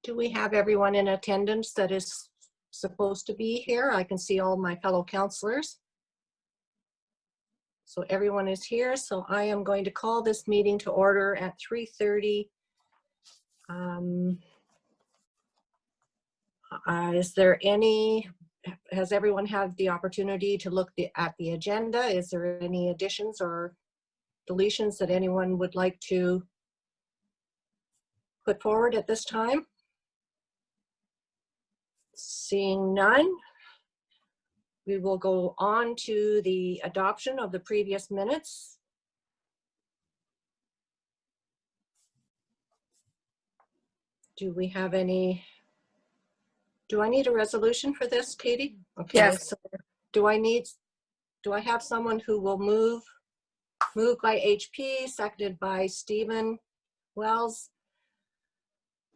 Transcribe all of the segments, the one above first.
Do we have everyone in attendance that is supposed to be here? I can see all my fellow counselors. So everyone is here. So I am going to call this meeting to order at 3:30. Is there any, has everyone had the opportunity to look at the agenda? Is there any additions or deletions that anyone would like to put forward at this time? Seeing none, we will go on to the adoption of the previous minutes. Do we have any, do I need a resolution for this, Katie? Okay, Yes. so do I have someone who will move by HP, seconded by Stephen Wells,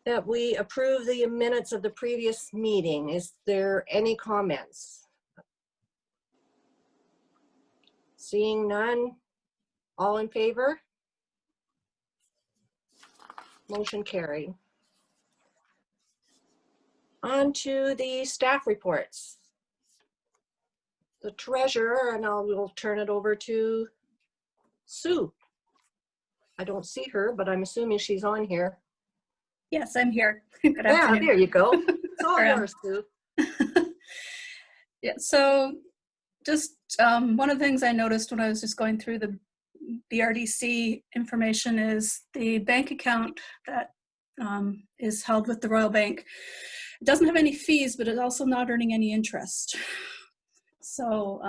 that we approve the minutes of the previous meeting? Is there any comments? Seeing none, all in favor? Motion carried. On to the staff reports. The treasurer, and we'll turn it over to Sue. I don't see her, but I'm assuming she's on here. Yes, I'm here. Good Yeah, afternoon. there you go. It's all yours, Sue. Yeah, so just one of the things I noticed when I was just going through the BRDC information is the bank account that is held with the Royal Bank. It doesn't have any fees, but it's also not earning any interest. So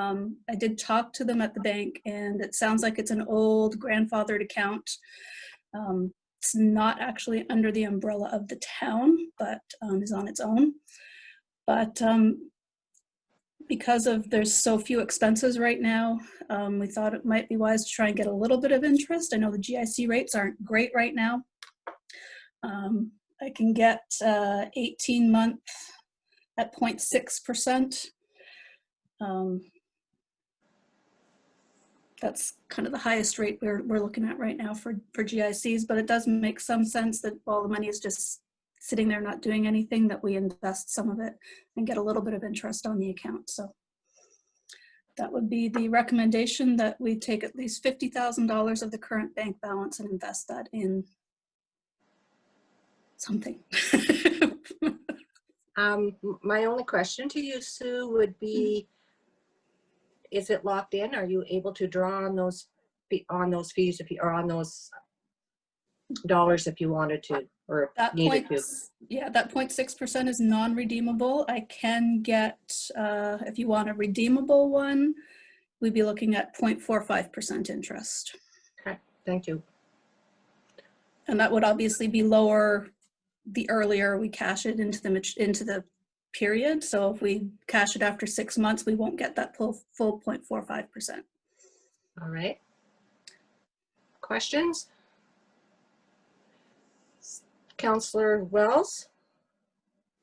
I did talk to them at the bank, and it sounds like it's an old grandfathered account. It's not actually under the umbrella of the town, but is on its own. But because of there's so few expenses right now, we thought it might be wise to try and get a little bit of interest. I know the GIC rates aren't great right now. I can get 18-month at 0.6%. That's kind of the highest rate we're looking at right now for GICs, but it does make some sense that all the money is just sitting there not doing anything, that we invest some of it and get a little bit of interest on the account. So that would be the recommendation, that we take at least $50,000 of the current bank balance and invest that in something. My only question to you, Sue, would be, is it locked in? Are you able to draw on those fees if you, or on those dollars if you wanted to, or that needed to? Yeah, that 0.6% is non-redeemable. I can get, if you want a redeemable one, we'd be looking at 0.45% interest. Okay, thank you. And that would obviously be lower the earlier we cash it into the period. So if we cash it after 6 months, we won't get that full 0.45%. All right. Questions? Councillor Wells,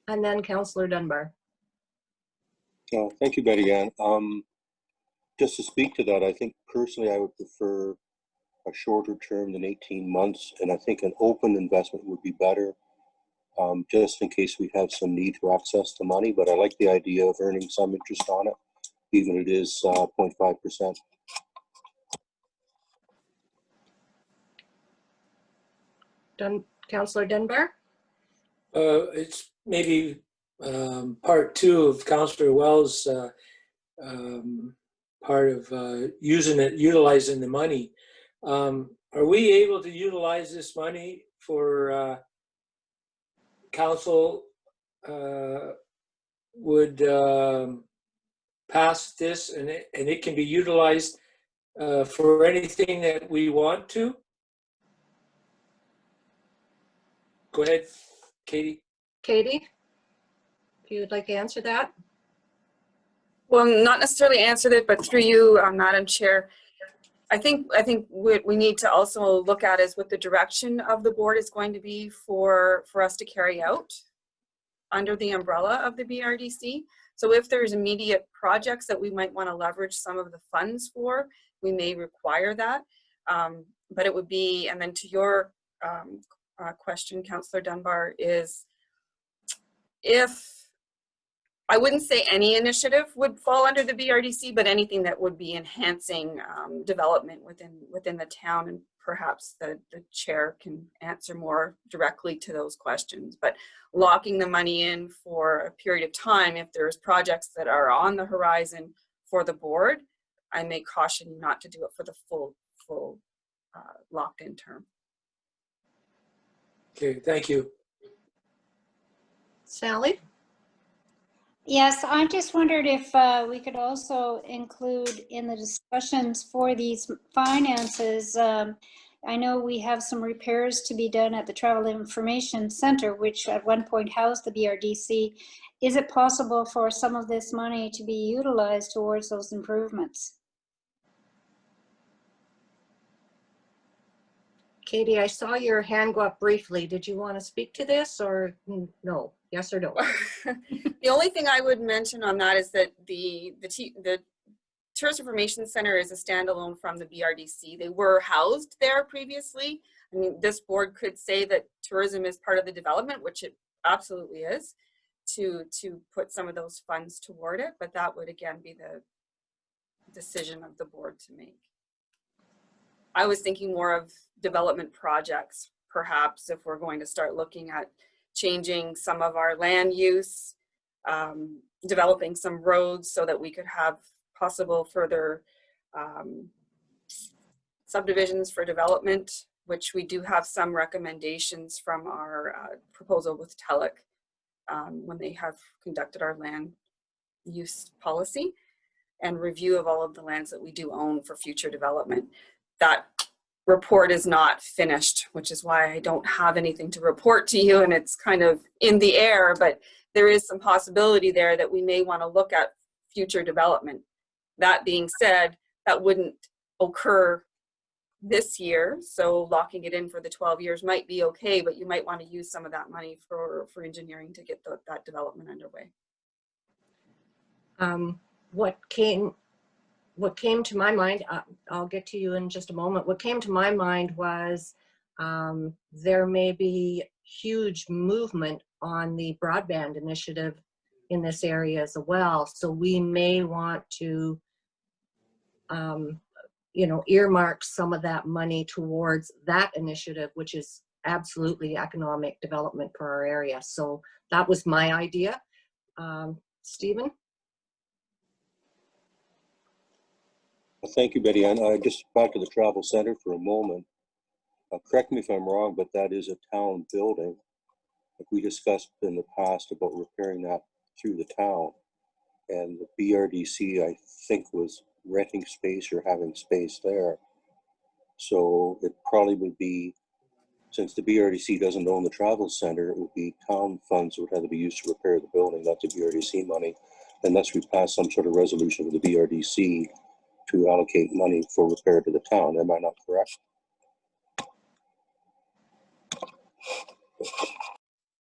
and then Councillor Dunbar. Thank you, Betty Ann. Just to speak to that, I think personally I would prefer a shorter term than 18 months, and I think an open investment would be better, just in case we have some need to access the money. But I like the idea of earning some interest on it, even if it is 0.5%. Councillor Dunbar? It's maybe part two of Councillor Wells' part of utilizing the money. Are we able to utilize this money for council would pass this, and it can be utilized for anything that we want to? Go ahead, Katie. Katie, if you would like to answer that. Well, not necessarily answered it, but through you, Madam Chair, I think what we need to also look at is what the direction of the board is going to be for us to carry out under the umbrella of the BRDC. So if there's immediate projects that we might want to leverage some of the funds for, we may require that. But it would be, and then to your question, Councillor Dunbar, is I wouldn't say any initiative would fall under the BRDC, but anything that would be enhancing development within the town, and perhaps the chair can answer more directly to those questions. But locking the money in for a period of time, if there's projects that are on the horizon for the board, I may caution you not to do it for the full locked in term. Okay, thank you. Sally? Yes, I just wondered if we could also include in the discussions for these finances, I know we have some repairs to be done at the Travel Information Center, which at one point housed the BRDC. Is it possible for some of this money to be utilized towards those improvements? Katie, I saw your hand go up briefly. Did you want to speak to this, or no? Yes or no? The only thing I would mention on that is that the Tourist Information Center is a standalone from the BRDC. They were housed there previously. I mean, this board could say that tourism is part of the development, which it absolutely is, to put some of those funds toward it, but that would again be the decision of the board to make. I was thinking more of development projects, perhaps, if we're going to start looking at changing some of our land use, developing some roads so that we could have possible further subdivisions for development, which we do have some recommendations from our proposal with TELUC when they have conducted our land use policy and review of all of the lands that we do own for future development. That report is not finished, which is why I don't have anything to report to you, and it's kind of in the air, but there is some possibility there that we may want to look at future development. That being said, that wouldn't occur this year, so locking it in for the 12 years might be okay, but you might want to use some of that money for engineering to get that development underway. What came to my mind, I'll get to you in just a moment. What came to my mind was there may be huge movement on the broadband initiative in this area as well. So we may want to, earmark some of that money towards that initiative, which is absolutely economic development for our area. So that was my idea. Stephen? Thank you, Betty Ann. Just back to the travel center for a moment. Correct me if I'm wrong, but that is a town building. Like we discussed in the past about repairing that through the town. And the BRDC, I think, was renting space or having space there. So it probably would be, since the BRDC doesn't own the travel center, it would be town funds that would have to be used to repair the building, not the BRDC money, unless we pass some sort of resolution with the BRDC to allocate money for repair to the town. Am I not correct?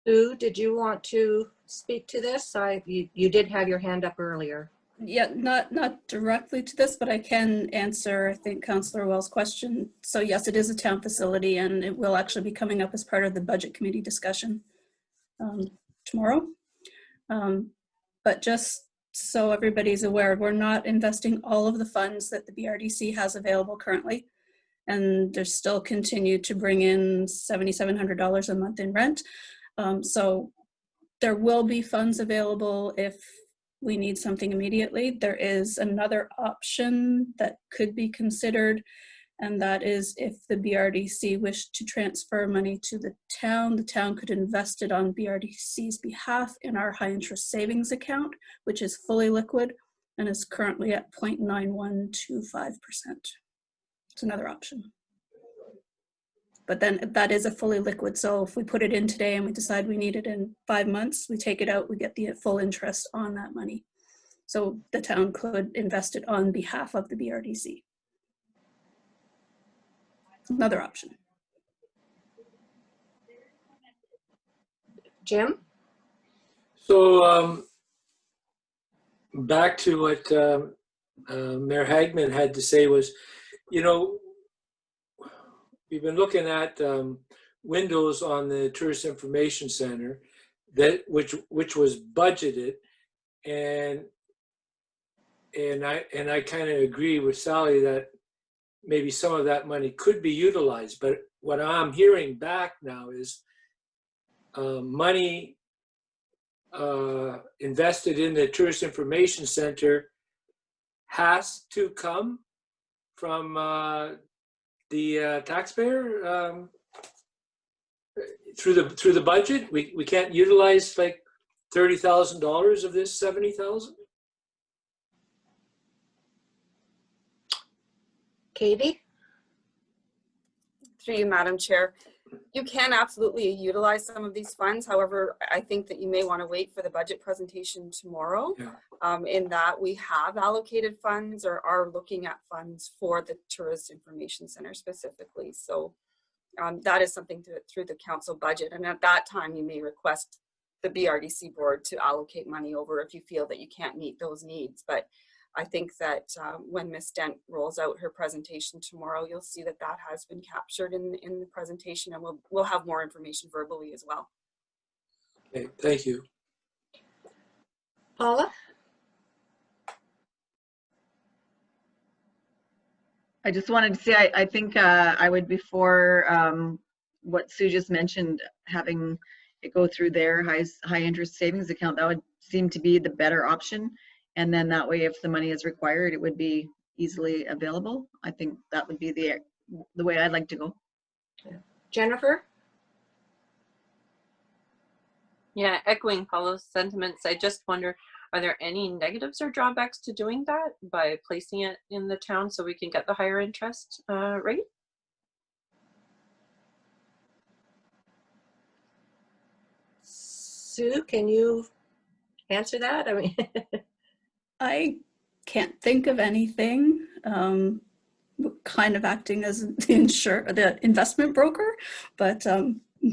Sue, did you want to speak to this? You did have your hand up earlier. Yeah, not directly to this, but I can answer, I think, Councillor Wells' question. So yes, it is a town facility, and it will actually be coming up as part of the budget committee discussion tomorrow. But just so everybody's aware, we're not investing all of the funds that the BRDC has available currently, and they're still continue to bring in $7,700 a month in rent. So there will be funds available if we need something immediately. There is another option that could be considered, and that is if the BRDC wished to transfer money to the town could invest it on BRDC's behalf in our high interest savings account, which is fully liquid and is currently at 0.9125%. It's another option. But then that is a fully liquid. So if we put it in today and we decide we need it in 5 months, we take it out, we get the full interest on that money. So the town could invest it on behalf of the BRDC. Another option. Jim? So back to what Mayor Hagman had to say was, we've been looking at windows on the Tourist Information Center, that which was budgeted, and I kind of agree with Sally that maybe some of that money could be utilized. But what I'm hearing back now is money invested in the Tourist Information Center has to come from the taxpayer through the budget. We can't utilize like $30,000 of this 70,000. Katie? Through you, Madam Chair. You can absolutely utilize some of these funds. However, I think that you may want to wait for the budget presentation tomorrow. Yeah. In that we have allocated funds or are looking at funds for the Tourist Information Center specifically. So that is something through the council budget. And at that time, you may request the BRDC board to allocate money over if you feel that you can't meet those needs. But I think that when Ms. Dent rolls out her presentation tomorrow, you'll see that that has been captured in the presentation, and we'll have more information verbally as well. Okay, thank you. Paula? I just wanted to say, I think I would, before what Sue just mentioned, having it go through their high interest savings account, that would seem to be the better option. And then that way, if the money is required, it would be easily available. I think that would be the way I'd like to go. Jennifer? Yeah, echoing Paula's sentiments, I just wonder, are there any negatives or drawbacks to doing that by placing it in the town so we can get the higher interest rate? Sue, can you answer that? I mean, I can't think of anything. Kind of acting as the investment broker, but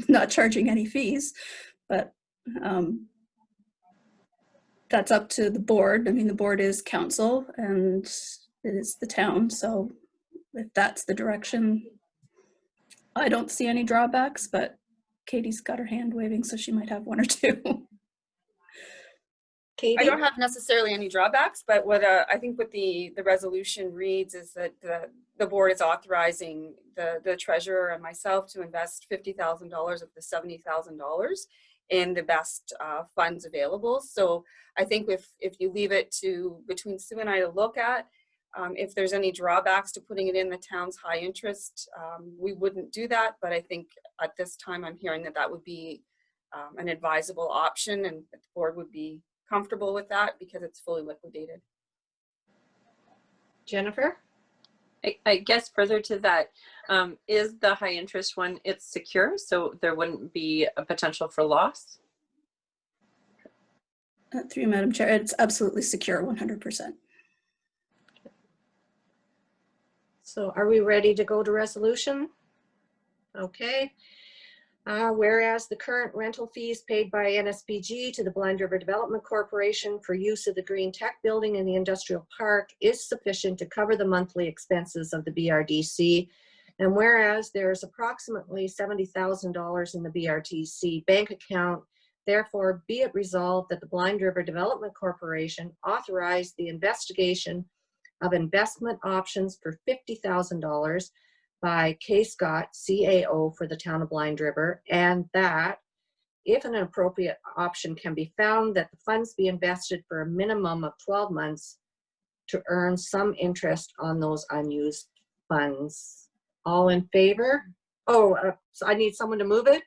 not charging any fees. But that's up to the board. I mean, the board is council and it is the town. So if that's the direction, I don't see any drawbacks, but Katie's got her hand waving, so she might have one or two. Katie? I don't have necessarily any drawbacks, but what I think what the resolution reads is that the board is authorizing the treasurer and myself to invest $50,000 of the $70,000 in the best funds available. So I think if you leave it to between Sue and I to look at, if there's any drawbacks to putting it in the town's high interest, we wouldn't do that. But I think at this time I'm hearing that would be an advisable option, and the board would be comfortable with that because it's fully liquidated. Jennifer? I guess further to that, is the high interest one, it's secure, so there wouldn't be a potential for loss? Through you, Madam Chair, it's absolutely secure, 100%. So are we ready to go to resolution? Okay. Whereas the current rental fees paid by NSBG to the Blind River Development Corporation for use of the Green Tech Building in the Industrial Park is sufficient to cover the monthly expenses of the BRDC. And whereas there's approximately $70,000 in the BRDC bank account, therefore be it resolved that the Blind River Development Corporation authorize the investigation of investment options for $50,000 by K. Scott, CAO, for the town of Blind River, and that if an appropriate option can be found, that the funds be invested for a minimum of 12 months to earn some interest on those unused funds. All in favor? Oh, so I need someone to move it.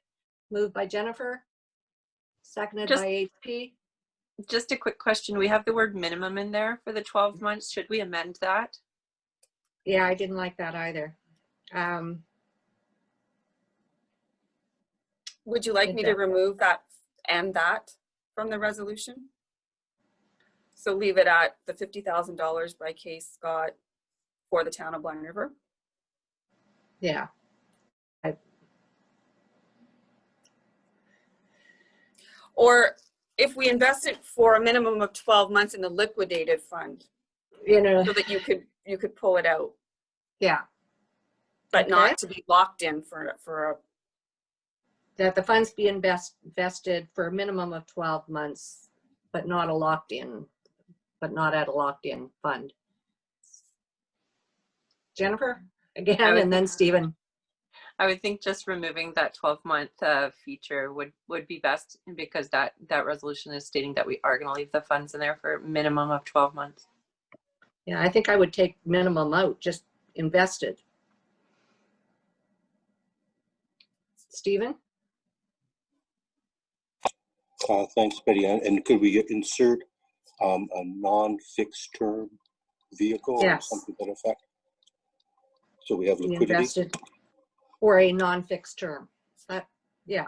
Moved by Jennifer, seconded by HP. Just a quick question. We have the word minimum in there for the 12 months. Should we amend that? Yeah, I didn't like that either. Would you like me to remove that and that from the resolution? So leave it at the $50,000 by K. Scott for the town of Blind River? Yeah. Or if we invest it for a minimum of 12 months in the liquidated fund, You know, so that you could pull it out, yeah. but Okay. not to be locked in for that the funds be invested for a minimum of 12 months, but not at a locked-in fund. Jennifer, again, and then Stephen. I would think just removing that 12-month feature would be best, because that resolution is stating that we are going to leave the funds in there for a minimum of 12 months. Yeah, I think I would take minimum out, just invested. Stephen? Thanks, Betty Ann. And could we insert a non-fixed term vehicle or Yes. something to that effect? So we have Be liquidity. invested for a non-fixed term. Yeah.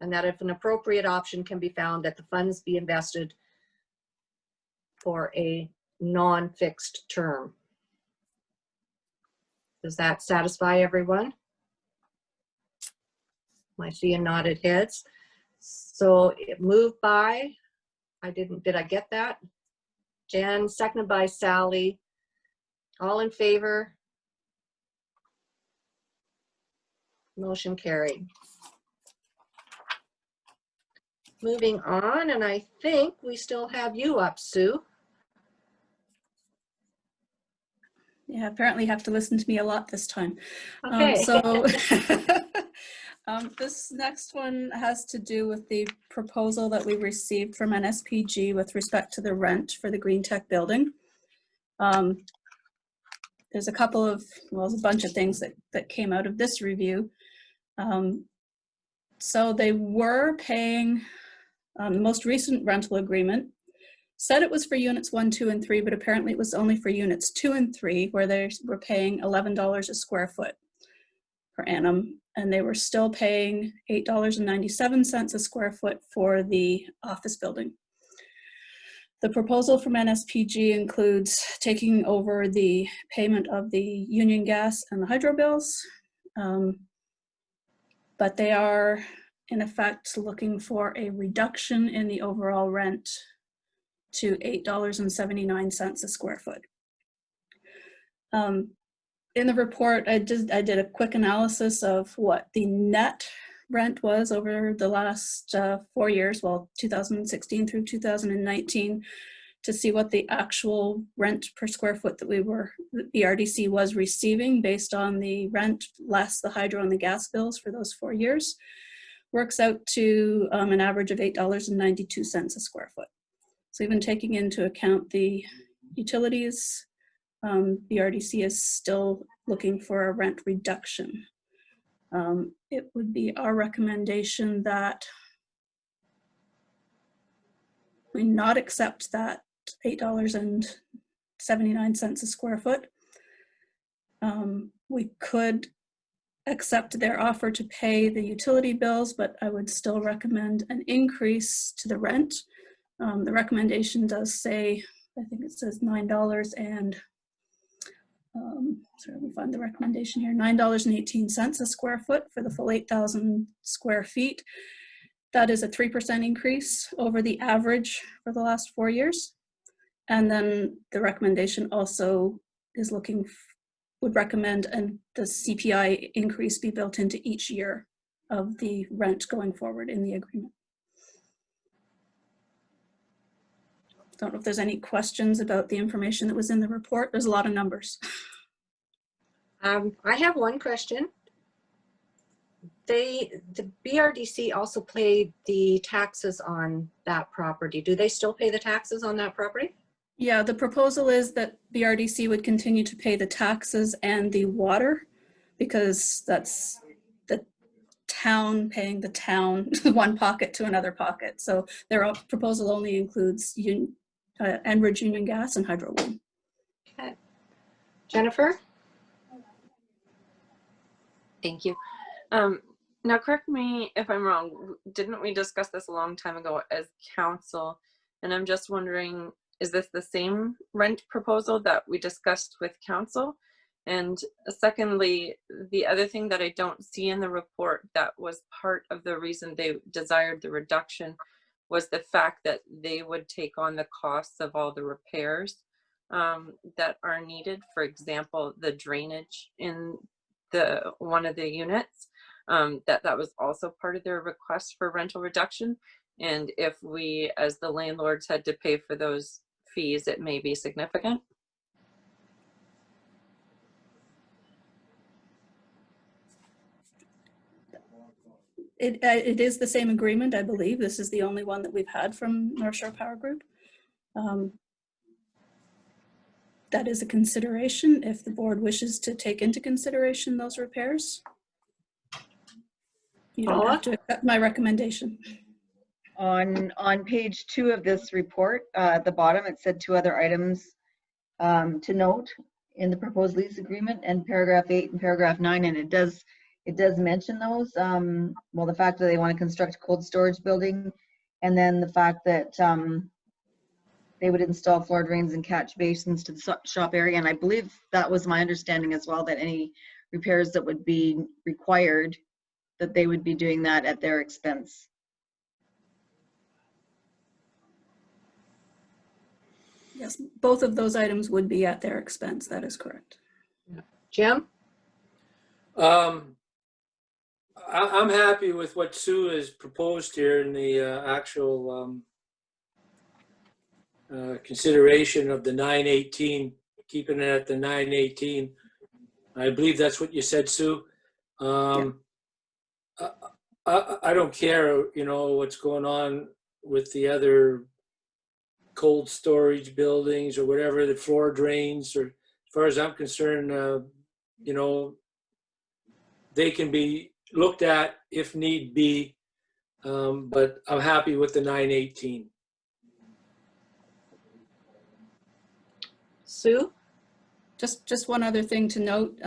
And that if an appropriate option can be found, that the funds be invested for a non-fixed term. Does that satisfy everyone? I see a nodded heads. So it moved by, did I get that? Jen, seconded by Sally. All in favor? Motion carried. Moving on, and I think we still have you up, Sue. Yeah, apparently you have to listen to me a lot this time. Okay. This next one has to do with the proposal that we received from NSPG with respect to the rent for the Green Tech building. There's a couple of, well, there's a bunch of things that came out of this review. So they were paying, the most recent rental agreement said it was for units 1, 2, and 3, but apparently it was only for units 2 and 3, where they were paying $11 a square foot per annum, and they were still paying $8.97 a square foot for the office building. The proposal from NSPG includes taking over the payment of the union gas and the hydro bills, but they are in effect looking for a reduction in the overall rent to $8.79 a square foot. In the report, I did a quick analysis of what the net rent was over the last 4 years, well, 2016 through 2019, to see what the actual rent per square foot that BRDC was receiving based on the rent less the hydro and the gas bills for those 4 years. Works out to an average of $8.92 a square foot. So even taking into account the utilities, BRDC is still looking for a rent reduction. It would be our recommendation that we not accept that $8.79 a square foot. We could accept their offer to pay the utility bills, but I would still recommend an increase to the rent. The recommendation does say, I think it says $9 and, sorry, let me find the recommendation here, $9.18 a square foot for the full 8,000 square feet. That is a 3% increase over the average for the last 4 years. And then the recommendation also is would recommend the CPI increase be built into each year of the rent going forward in the agreement. Don't know if there's any questions about the information that was in the report. There's a lot of numbers. I have one question. The BRDC also paid the taxes on that property. Do they still pay the taxes on that property? Yeah, the proposal is that BRDC would continue to pay the taxes and the water, because that's the town paying the town one pocket to another pocket. So their proposal only includes Enbridge Union Gas and Hydro One. Okay. Jennifer? Thank you. Now, correct me if I'm wrong. Didn't we discuss this a long time ago as council? And I'm just wondering, is this the same rent proposal that we discussed with council? And secondly, the other thing that I don't see in the report that was part of the reason they desired the reduction was the fact that they would take on the costs of all the repairs that are needed. For example, the drainage in one of the units. that was also part of their request for rental reduction. And if we, as the landlords, had to pay for those fees, it may be significant. It is the same agreement, I believe. This is the only one that we've had from North Shore Power Group. That is a consideration if the board wishes to take into consideration those repairs. You don't have to accept my recommendation. On page 2 of this report, at the bottom, it said 2 other items to note in the proposed lease agreement, and paragraph 8 and paragraph 9, and it does mention those. Well, the fact that they want to construct a cold storage building, and then the fact that they would install floor drains and catch basins to the shop area. And I believe that was my understanding as well, that any repairs that would be required, that they would be doing that at their expense. Yes, both of those items would be at their expense. That is correct. Jim? I'm happy with what Sue has proposed here in the actual consideration of the 918, keeping it at the 918. I believe that's what you said, Sue. I don't care, you know, what's going on with the other cold storage buildings or whatever, the floor drains, or as far as I'm concerned, you know, they can be looked at if need be, but I'm happy with the 918. Sue? Just one other thing to note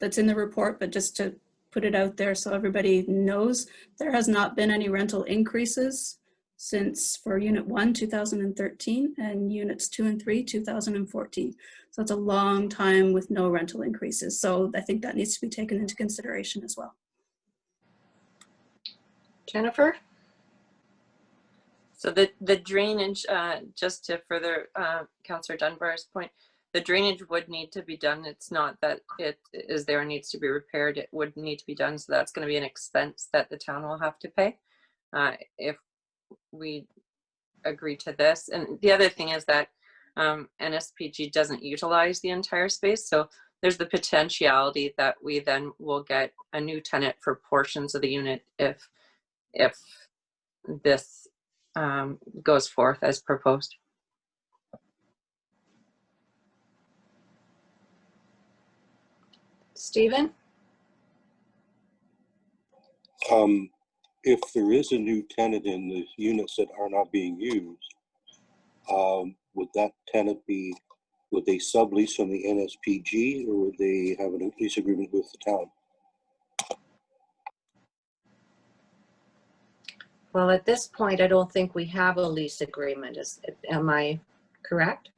that's in the report, but just to put it out there so everybody knows, there has not been any rental increases since for Unit 1, 2013, and Units 2 and 3, 2014. So it's a long time with no rental increases. So I think that needs to be taken into consideration as well. Jennifer? So the drainage, just to further Councillor Dunbar's point, the drainage would need to be done. It's not that it is there and needs to be repaired. It would need to be done. So that's going to be an expense that the town will have to pay if we agree to this. And the other thing is that NSPG doesn't utilize the entire space. So there's the potentiality that we then will get a new tenant for portions of the unit if this goes forth as proposed. Stephen? If there is a new tenant in the units that are not being used, would that tenant be, would they sublease from the NSPG, or would they have a lease agreement with the town? Well, at this point, I don't think we have a lease agreement. Am I correct?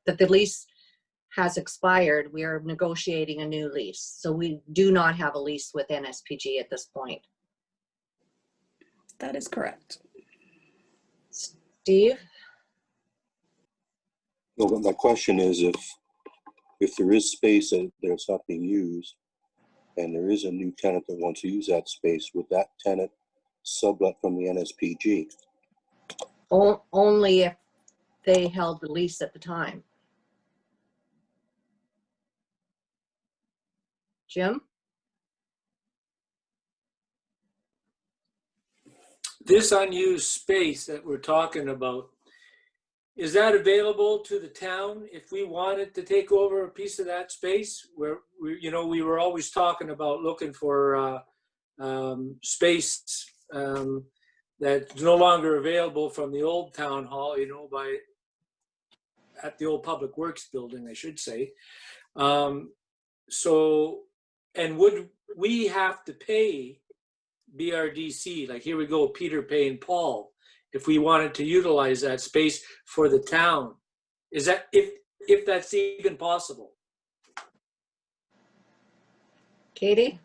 That the lease has expired. We are negotiating a new lease. So we do not have a lease with NSPG at this point. That is correct. Steve? No, but my question is, if there is space that's not being used, and there is a new tenant that wants to use that space, would that tenant sublet from the NSPG? Only if they held the lease at the time. Jim? This unused space that we're talking about, is that available to the town if we wanted to take over a piece of that space? Where we were always talking about looking for space that's no longer available from the old town hall, at the old Public Works building, I should say. So, and would we have to pay BRDC, like here we go, Peter paying Paul, if we wanted to utilize that space for the town? Is that, if that's even possible? Katie?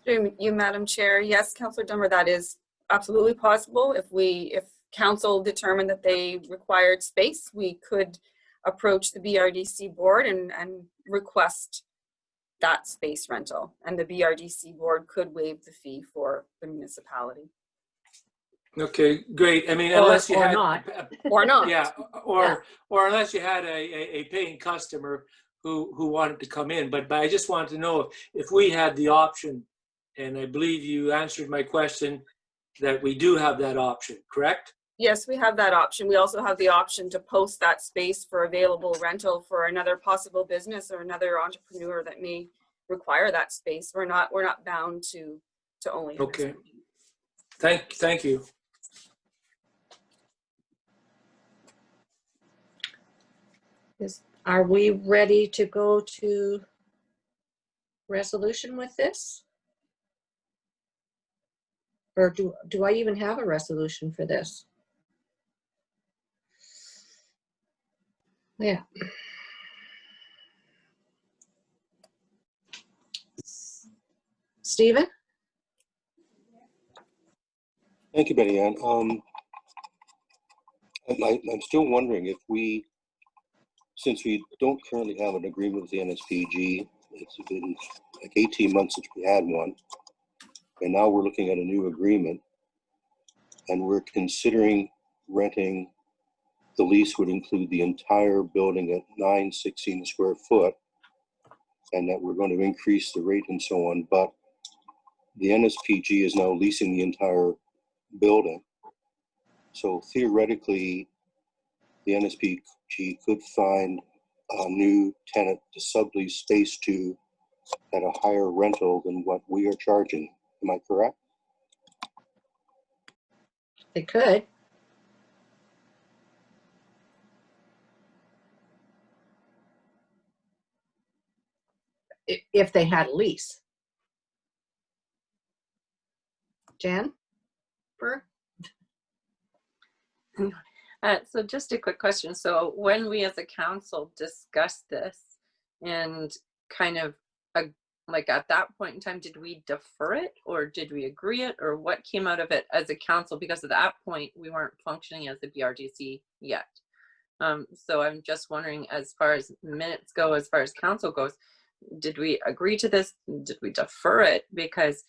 Through you, Madam Chair. Yes, Councillor Dummer, that is absolutely possible. If council determined that they required space, we could approach the BRDC board and request that space rental, and the BRDC board could waive the fee for the municipality. Okay, great. I mean, Or- unless you or had, not. Or not. yeah, or unless you had a paying customer who wanted to come in. But I just wanted to know if we had the option, and I believe you answered my question, that we do have that option, correct? Yes, we have that option. We also have the option to post that space for available rental for another possible business or another entrepreneur that may require that space. We're not bound to only. Okay. Thank you. Are we ready to go to resolution with this? Or do I even have a resolution for this? Yeah. Stephen? Thank you, Betty Ann. I'm still wondering if we, since we don't currently have an agreement with the NSPG, it's been like 18 months since we had one, and now we're looking at a new agreement, and we're considering renting. The lease would include the entire building at 916 square foot, and that we're going to increase the rate and so on, but the NSPG is now leasing the entire building. So theoretically, the NSPG could find a new tenant to sublease space to at a higher rental than what we are charging. Am I correct? They could. If they had a lease. Jen? So just a quick question. So when we as a council discussed this and kind of like at that point in time, did we defer it or did we agree it, or what came out of it as a council? Because at that point we weren't functioning as the BRDC yet. So I'm just wondering, as far as minutes go, as far as council goes, did we agree to this? Did we defer it? Because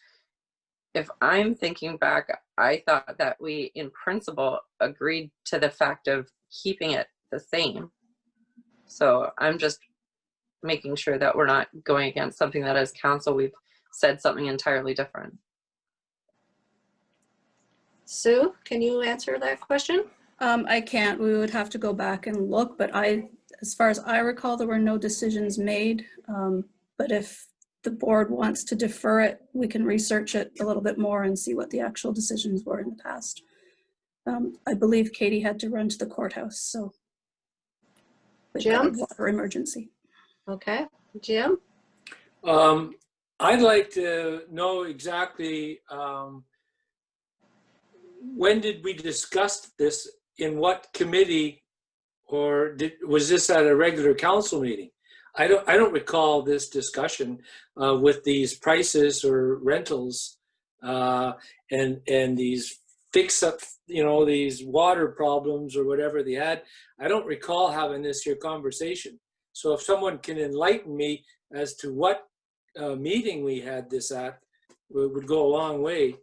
if I'm thinking back, I thought that we, in principle, agreed to the fact of keeping it the same. So I'm just making sure that we're not going against something that as council we've said something entirely different. Sue, can you answer that question? I can't. We would have to go back and look, but as far as I recall, there were no decisions made. But if the board wants to defer it, we can research it a little bit more and see what the actual decisions were in the past. I believe Katie had to run to the courthouse, so. Jim? Water emergency. Okay, Jim? I'd like to know exactly when did we discuss this, in what committee, or was this at a regular council meeting? I don't recall this discussion with these prices or rentals and these fix up, these water problems or whatever they had. I don't recall having this here conversation. So if someone can enlighten me as to what meeting we had this at, it would go a long way.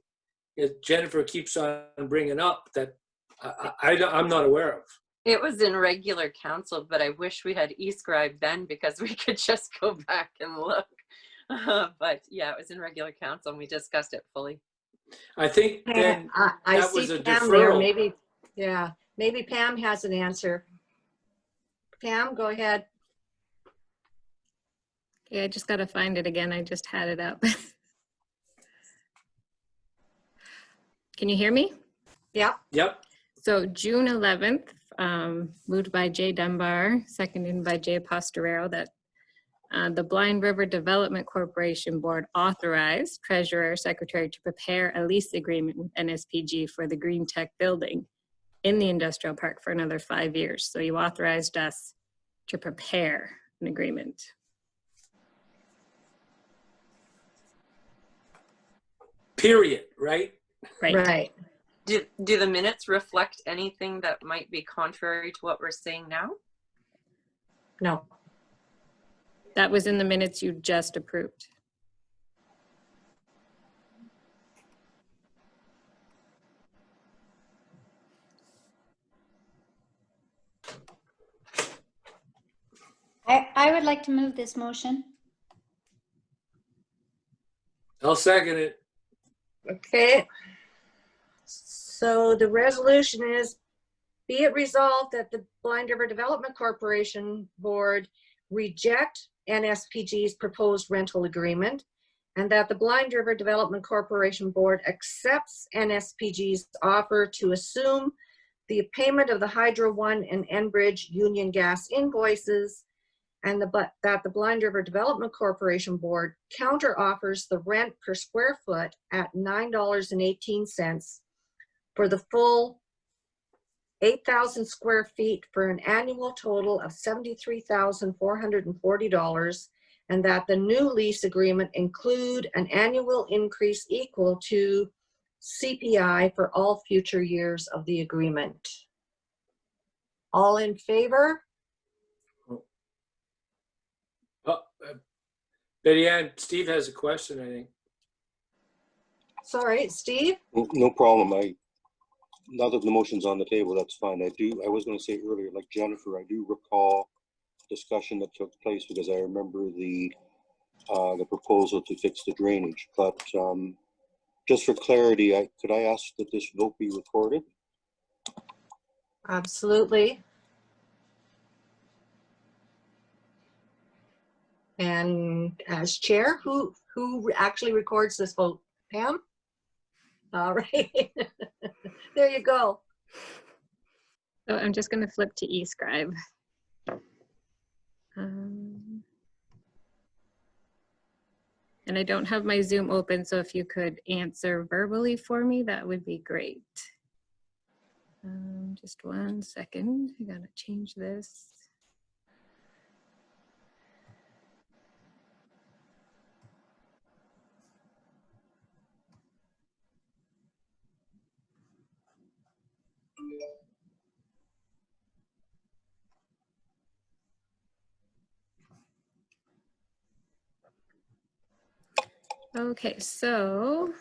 Jennifer keeps on bringing up that I'm not aware of. It was in regular council, but I wish we had e-scribe then because we could just go back and look. But yeah, it was in regular council and we discussed it fully. I think then I that was see a Pam there. deferral. Maybe Pam has an answer. Pam, go ahead. Okay, I just got to find it again. I just had it up. Can you hear me? Yeah. Yep. So June 11th, moved by Jay Dunbar, seconded by Jay Postorero, that the Blind River Development Corporation Board authorized Treasurer Secretary to prepare a lease agreement with NSPG for the Green Tech building in the industrial park for another 5 years. So you authorized us to prepare an agreement. Period, right? Right. Do the minutes reflect anything that might be contrary to what we're saying now? No. That was in the minutes you just approved. I would like to move this motion. I'll second it. Okay. So the resolution is, be it resolved that the Blind River Development Corporation Board reject NSPG's proposed rental agreement, and that the Blind River Development Corporation Board accepts NSPG's offer to assume the payment of the Hydro One and Enbridge Union Gas invoices, and that the Blind River Development Corporation Board counter offers the rent per square foot at $9.18 for the full 8,000 square feet for an annual total of $73,440, and that the new lease agreement include an annual increase equal to CPI for all future years of the agreement. All in favor? Betty Ann, Steve has a question, I think. Sorry, Steve? No problem. Now that the motion's on the table, that's fine. I was going to say earlier, like Jennifer, I do recall discussion that took place because I remember the proposal to fix the drainage. But just for clarity, could I ask that this vote be recorded? Absolutely. And as chair, who actually records this vote? Pam? All right. There you go. So I'm just going to flip to eScribe. And I don't have my Zoom open, so if you could answer verbally for me, that would be great. Just 1 second. I gotta change this. Okay, so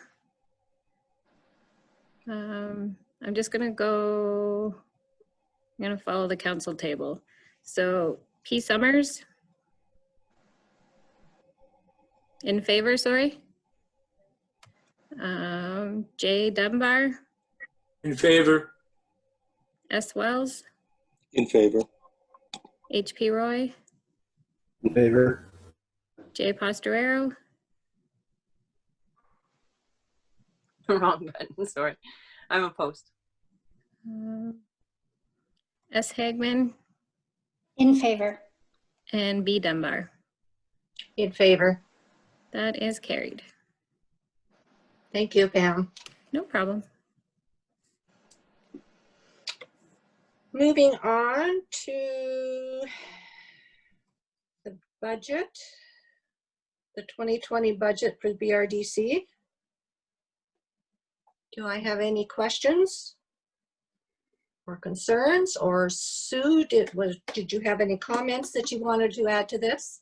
I'm just gonna go, I'm gonna follow the council table. So P. Summers? In favor, sorry. J. Dunbar? In favor? S. Wells? In favor. H.P. Roy? In favor. J. Pastorero? Wrong button, sorry. I'm opposed. S. Hagman? In favor. And B. Dunbar. In favor. That is carried. Thank you, Pam. No problem. Moving on to the budget, the 2020 budget for BRDC. Do I have any questions or concerns? Or Sue, did you have any comments that you wanted to add to this?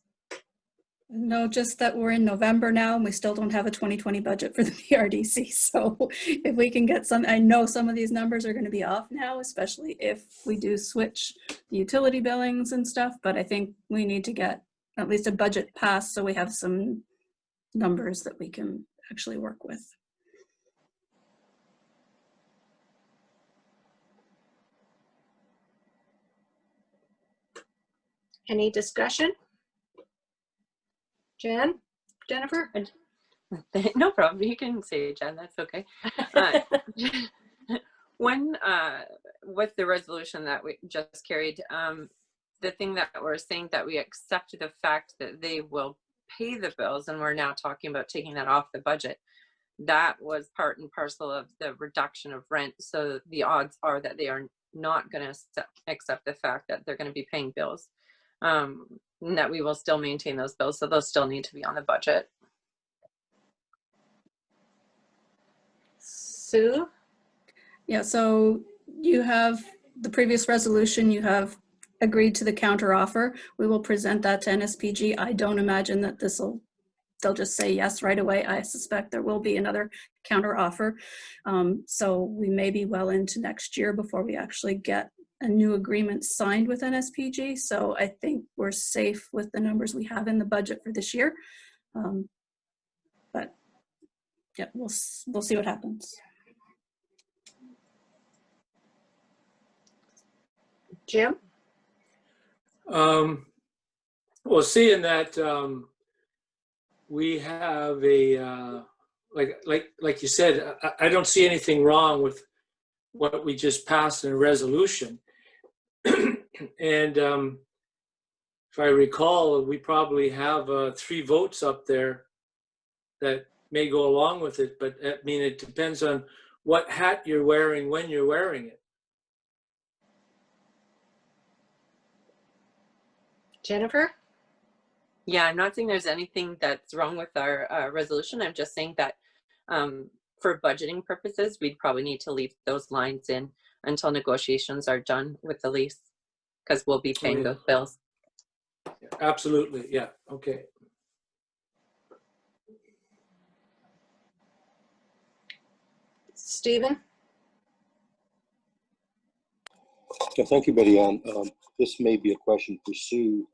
No, just that we're in November now and we still don't have a 2020 budget for the BRDC. So if we can get some, I know some of these numbers are going to be off now, especially if we do switch the utility billings and stuff. But I think we need to get at least a budget passed so we have some numbers that we can actually work with. Any discussion? Jennifer? No problem. You can say Jen, that's okay. With the resolution that we just carried, the thing that we're saying that we accept the fact that they will pay the bills, and we're now talking about taking that off the budget. That was part and parcel of the reduction of rent. So the odds are that they are not going to accept the fact that they're going to be paying bills. And that we will still maintain those bills, so those still need to be on the budget. Sue? Yeah, so you have the previous resolution, you have agreed to the counter offer. We will present that to NSPG. I don't imagine that they'll just say yes right away. I suspect there will be another counter offer. So we may be well into next year before we actually get a new agreement signed with NSPG. So I think we're safe with the numbers we have in the budget for this year. But yeah, we'll see what happens. Jim? Well, seeing that we have a like you said, I don't see anything wrong with what we just passed in a resolution. And if I recall, we probably have 3 votes up there that may go along with it, but I mean, it depends on what hat you're wearing when you're wearing it. Jennifer? Yeah, I'm not saying there's anything that's wrong with our resolution. I'm just saying that for budgeting purposes, we'd probably need to leave those lines in until negotiations are done with the lease, because we'll be paying those bills. Absolutely, yeah, okay. Stephen? Yeah, thank you, Betty Ann. This may be a question for Sue,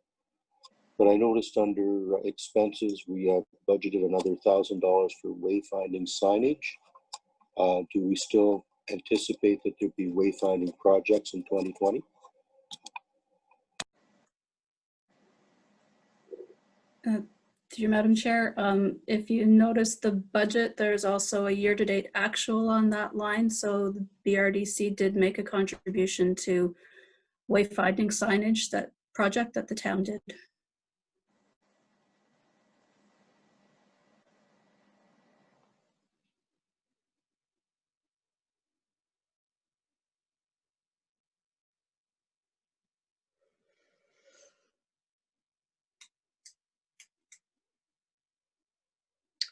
but I noticed under expenses, we have budgeted another $1,000 for wayfinding signage. Do we still anticipate that there'll be wayfinding projects in 2020? Through you, Madam Chair, if you notice the budget, there's also a year-to-date actual on that line. So the BRDC did make a contribution to wayfinding signage, that project that the town did.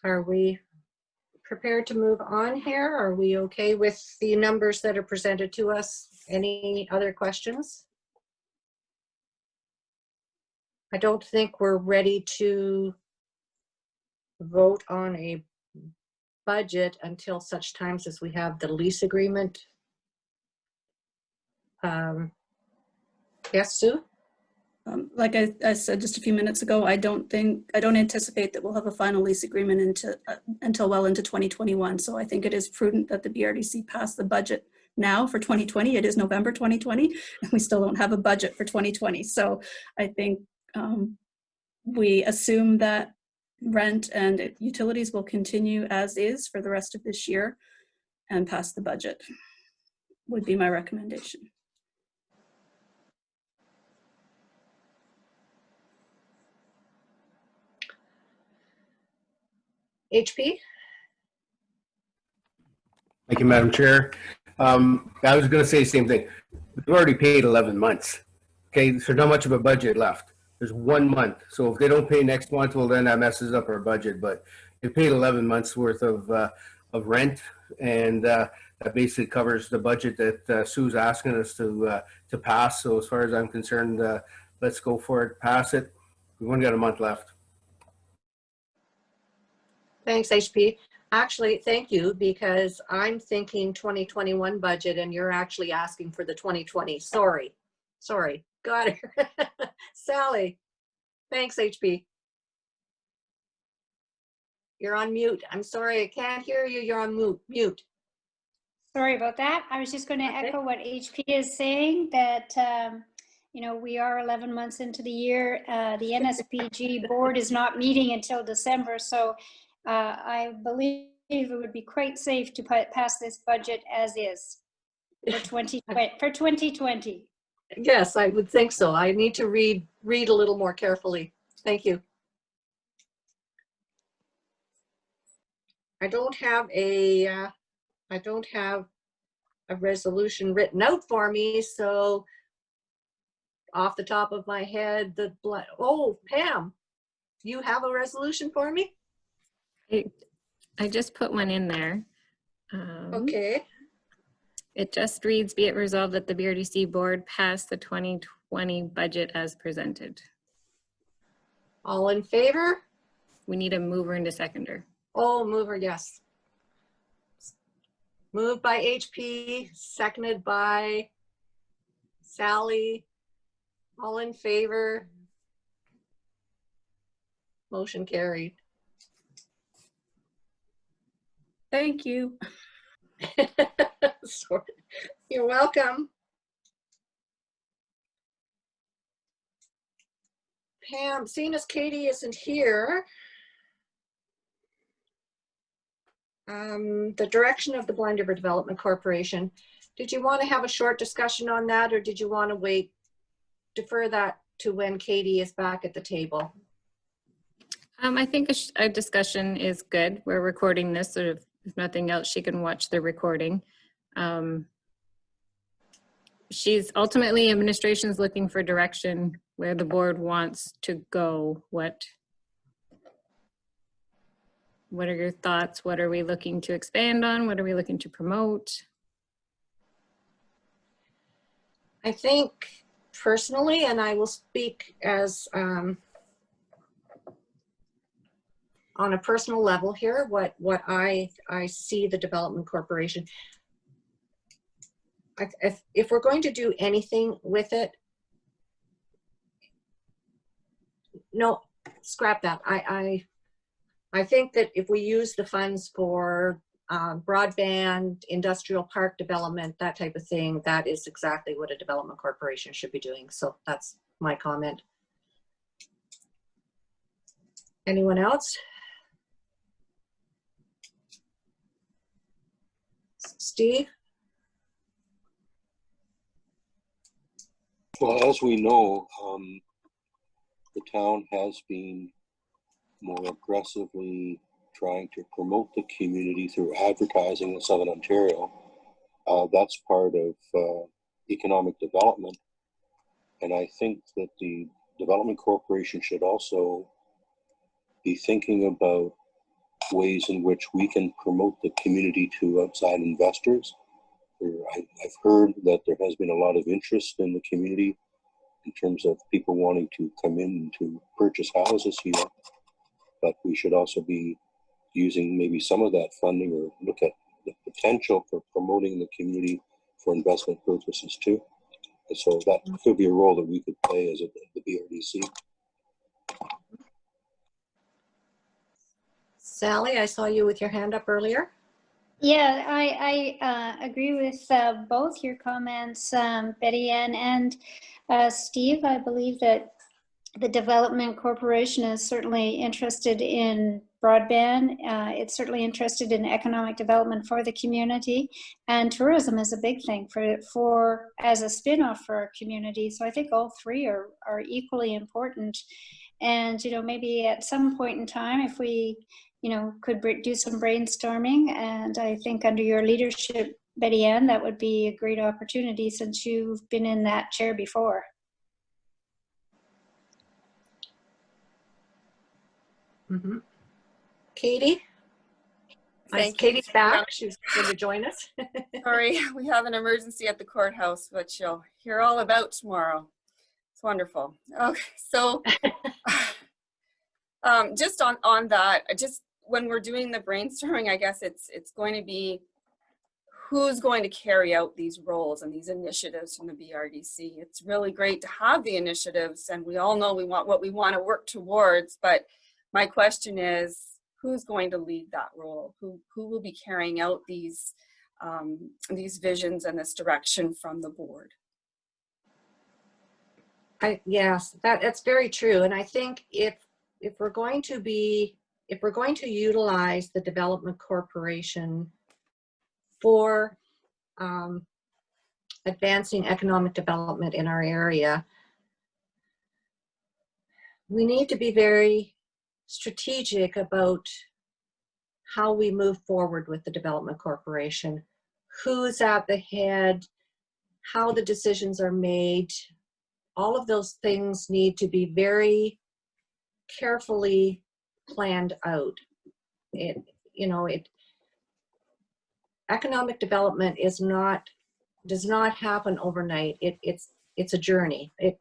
Are we prepared to move on here? Are we okay with the numbers that are presented to us? Any other questions? I don't think we're ready to vote on a budget until such times as we have the lease agreement. Yes, Sue? Like I said just a few minutes ago, I don't anticipate that we'll have a final lease agreement until well into 2021. So I think it is prudent that the BRDC pass the budget now for 2020. It is November 2020, and we still don't have a budget for 2020. So I think we assume that rent and utilities will continue as is for the rest of this year and pass the budget would be my recommendation. HP? Thank you, Madam Chair. I was going to say the same thing. We've already paid 11 months. Okay, so not much of a budget left. There's 1 month. So if they don't pay next month, well, then that messes up our budget. But they paid 11 months worth of rent, and that basically covers the budget that Sue's asking us to pass. So as far as I'm concerned, let's go for it, pass it. We've only got a month left. Thanks, HP. Actually, thank you, because I'm thinking 2021 budget and you're actually asking for the 2020. Sorry. Got it. Sally. Thanks, HP. You're on mute. I'm sorry, I can't hear you. You're on mute. Sorry about that. I was just going to echo what HP is saying, that we are 11 months into the year. The NSPG board is not meeting until December, so I believe it would be quite safe to pass this budget as is for 2020. Yes, I would think so. I need to read a little more carefully. Thank you. I don't have a resolution written out for me, so off the top of my head, oh, Pam, you have a resolution for me? I just put one in there. Okay. It just reads, be it resolved that the BRDC board pass the 2020 2020 budget as presented. All in favor? We need a mover and a seconder. Oh, mover, yes. Moved by HP, seconded by Sally. All in favor? Motion carried. Thank you. Sorry. You're welcome. Pam, seeing as Katie isn't here, the direction of the Blind River Development Corporation, did you want to have a short discussion on that, or did you want to wait, defer that to when Katie is back at the table? I think a discussion is good. We're recording this, so if nothing else, she can watch the recording. She's ultimately, administration's looking for direction where the board wants to go. What are your thoughts? What are we looking to expand on? What are we looking to promote? I think personally, and I will speak as on a personal level here, what I see the Development Corporation. If we're going to do anything with it, no, scrap that. I think that if we use the funds for broadband, industrial park development, that type of thing, that is exactly what a development corporation should be doing. So that's my comment. Anyone else? Steve? Well, as we know, the town has been more aggressively trying to promote the community through advertising in Southern Ontario. That's part of economic development. And I think that the Development Corporation should also be thinking about ways in which we can promote the community to outside investors. I've heard that there has been a lot of interest in the community in terms of people wanting to come in to purchase houses here, but we should also be using maybe some of that funding or look at the potential for promoting the community for investment purposes too. And so that could be a role that we could play as the BRDC. Sally, I saw you with your hand up earlier. Yeah, I agree with both your comments, Betty Ann and Steve. I believe that the Development Corporation is certainly interested in broadband. It's certainly interested in economic development for the community, and tourism is a big thing for as a spin-off for our community. So I think all three are equally important. And maybe at some point in time, if we could do some brainstorming, and I think under your leadership, Betty Ann, that would be a great opportunity since you've been in that chair before. Mm-hmm. Katie? Thank you. Katie's back. She's going to join us. Sorry, we have an emergency at the courthouse, which you'll hear all about tomorrow. It's wonderful. Okay, so just on that, just when we're doing the brainstorming, I guess it's going to be who's going to carry out these roles and these initiatives from the BRDC. It's really great to have the initiatives, and we all know what we want to work towards, but my question is, who's going to lead that role? Who will be carrying out these visions and this direction from the board? Yes, that's very true. And I think if we're going to utilize the Development Corporation for advancing economic development in our area, we need to be very strategic about how we move forward with the Development Corporation, who's at the head, how the decisions are made. All of those things need to be very carefully planned out. Economic development does not happen overnight. it's a journey. It,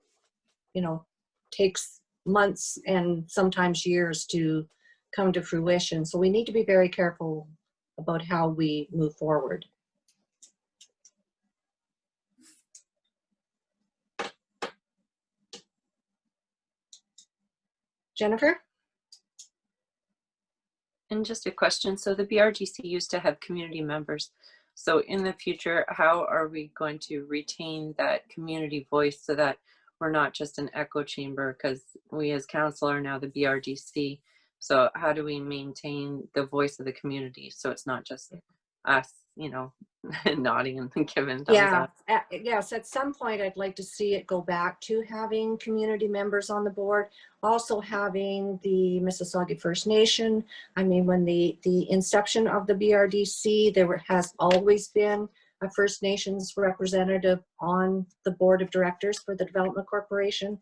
you know, takes months and sometimes years to come to fruition. So we need to be very careful about how we move forward. Jennifer? And just a question. So the BRDC used to have community members. So in the future, how are we going to retain that community voice so that we're not just an echo chamber? Because we as council are now the BRDC. So how do we maintain the voice of the community so it's not just us, you know, nodding and giving thumbs up? Yes, at some point I'd like to see it go back to having community members on the board, also having the Mississauga First Nation. I mean, when the inception of the BRDC, has always been a First Nations representative on the board of directors for the Development Corporation.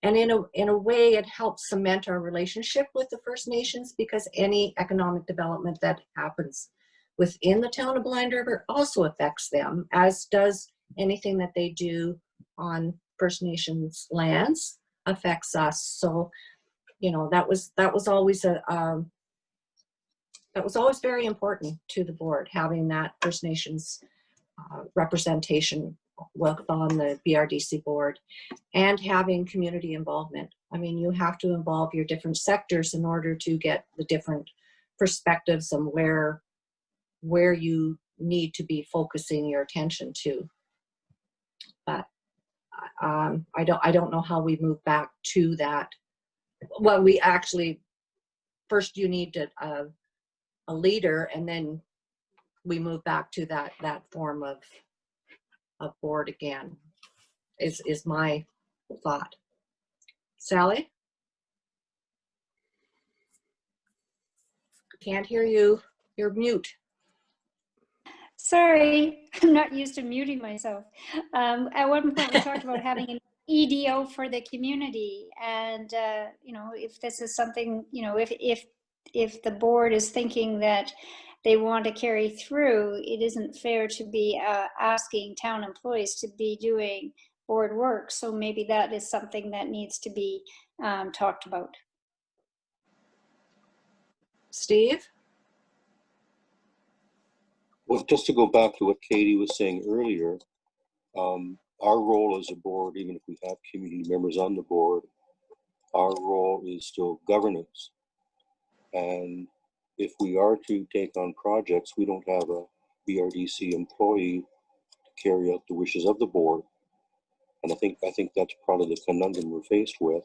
And in a way, it helps cement our relationship with the First Nations, because any economic development that happens within the town of Blind River also affects them, as does anything that they do on First Nations lands affects us. So, you know, that was always that was always very important to the board, having that First Nations representation on the BRDC board, and having community involvement. I mean, you have to involve your different sectors in order to get the different perspectives and where you need to be focusing your attention to. But I don't know how we move back to that. Well, we actually, first you need a leader, and then we move back to that form of board again, is my thought. Sally? Can't hear you. You're mute. Sorry, I'm not used to muting myself. At one point we talked about having an EDO for the community, and you know, if this is something, you know, if the board is thinking that they want to carry through, it isn't fair to be asking town employees to be doing board work. So maybe that is something that needs to be talked about. Steve? Well, just to go back to what Katie was saying earlier, our role as a board, even if we have community members on the board, our role is still governance. And if we are to take on projects, we don't have a BRDC employee to carry out the wishes of the board. And I think that's part of the conundrum we're faced with.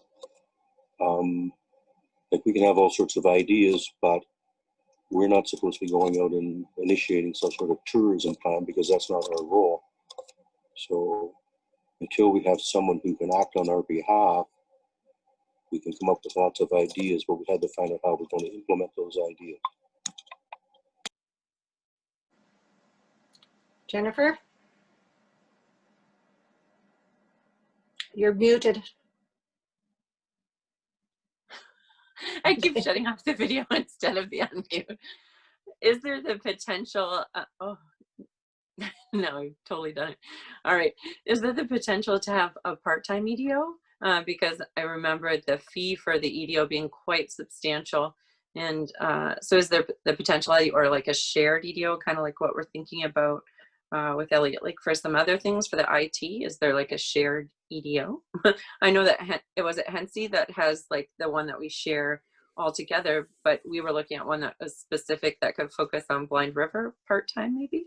Like, we can have all sorts of ideas, but we're not supposed to be going out and initiating some sort of tourism plan, because that's not our role. So until we have someone who can act on our behalf, we can come up with lots of ideas, but we had to find out how we're going to implement those ideas. Jennifer? You're muted. I keep shutting off the video instead of the unmute. Is there the potential, oh, no, I've totally done it. All right. Is there the potential to have a part-time EDO? Because I remember the fee for the EDO being quite substantial. And so is there the potentiality, or like a shared EDO, kind of like what we're thinking about with Elliot, like for some other things for the IT? Is there like a shared EDO? I know that it was at Hensey that has like the one that we share all together, but we were looking at one that was specific that could focus on Blind River part-time maybe.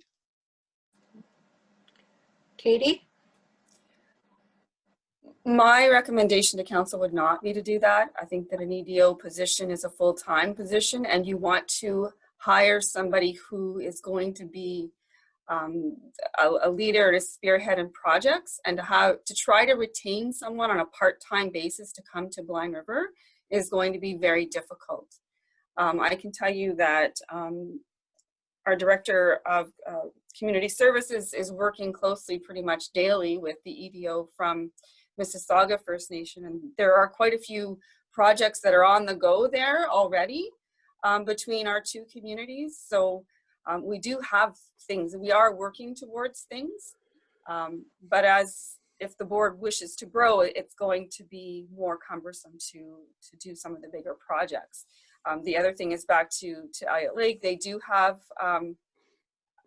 Katie? My recommendation to council would not be to do that. I think that an EDO position is a full-time position, and you want to hire somebody who is going to be a leader and a spearhead in projects, and to try to retain someone on a part-time basis to come to Blind River is going to be very difficult. I can tell you that our director of community services is working closely pretty much daily with the EDO from Mississauga First Nation, and there are quite a few projects that are on the go there already between our two communities. So we do have things, we are working towards things, but as if the board wishes to grow, it's going to be more cumbersome to do some of the bigger projects. The other thing is back to Elliott Lake. They do have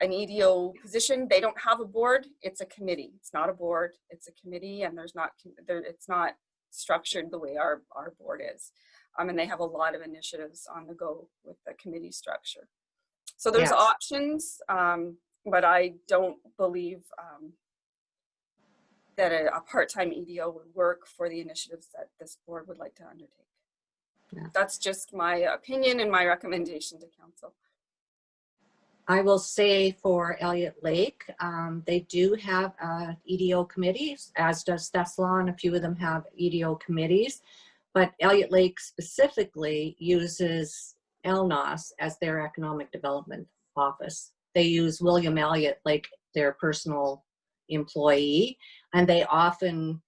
an EDO position. They don't have a board. It's a committee. It's not a board. It's a committee, and it's not structured the way our board is. And they have a lot of initiatives on the go with the committee structure. So there's Yes. options, but I don't believe that a part-time EDO would work for the initiatives that this board would like to undertake. Yeah. That's just my opinion and my recommendation to council. I will say for Elliott Lake, they do have EDO committees, as does Thessalon. A few of them have EDO committees, but Elliott Lake specifically uses ELNOS as their economic development office. They use William Elliott like their personal employee, and they often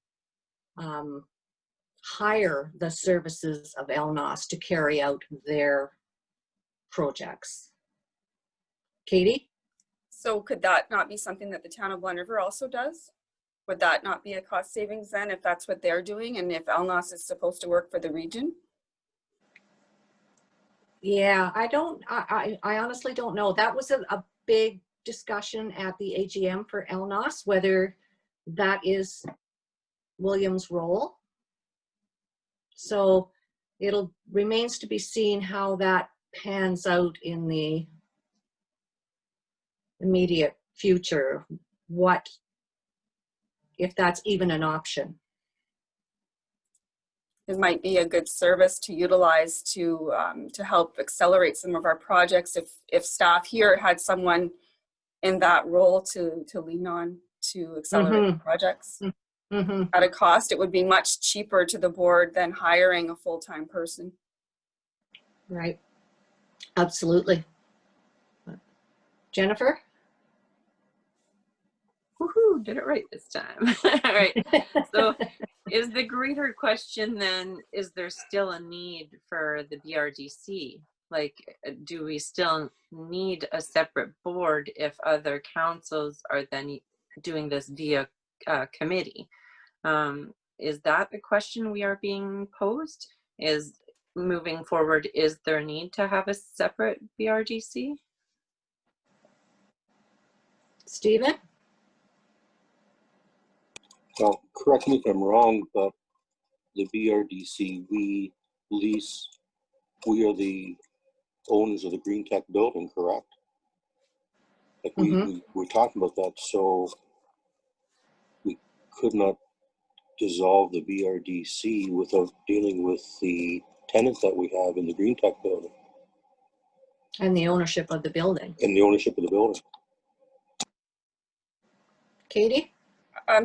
hire the services of ELNOS to carry out their projects. Katie? So could that not be something that the town of Blind River also does? Would that not be a cost savings then if that's what they're doing and if ELNOS is supposed to work for the region? Yeah, I honestly don't know. That was a big discussion at the AGM for ELNOS, whether that is William's role. So it'll remains to be seen how that pans out in the immediate future, what if that's even an option. It might be a good service to utilize to help accelerate some of our projects if staff here had someone in that role to lean on to accelerate projects. At a cost, it would be much cheaper to the board than hiring a full-time person. Right, absolutely. Jennifer? Woohoo, did it right this time. All right. So is the greater question then, is there still a need for the BRDC? Like, do we still need a separate board if other councils are then doing this via committee? Is that the question we are being posed? Is moving forward, is there a need to have a separate BRDC? Stephen? Now, correct me if I'm wrong, but the BRDC, we are the owners of the Green Tech building, correct? Like we're talking about that, so we could not dissolve the BRDC without dealing with the tenant that we have in the Green Tech building. And the ownership of the building. And the ownership of the building. Katie?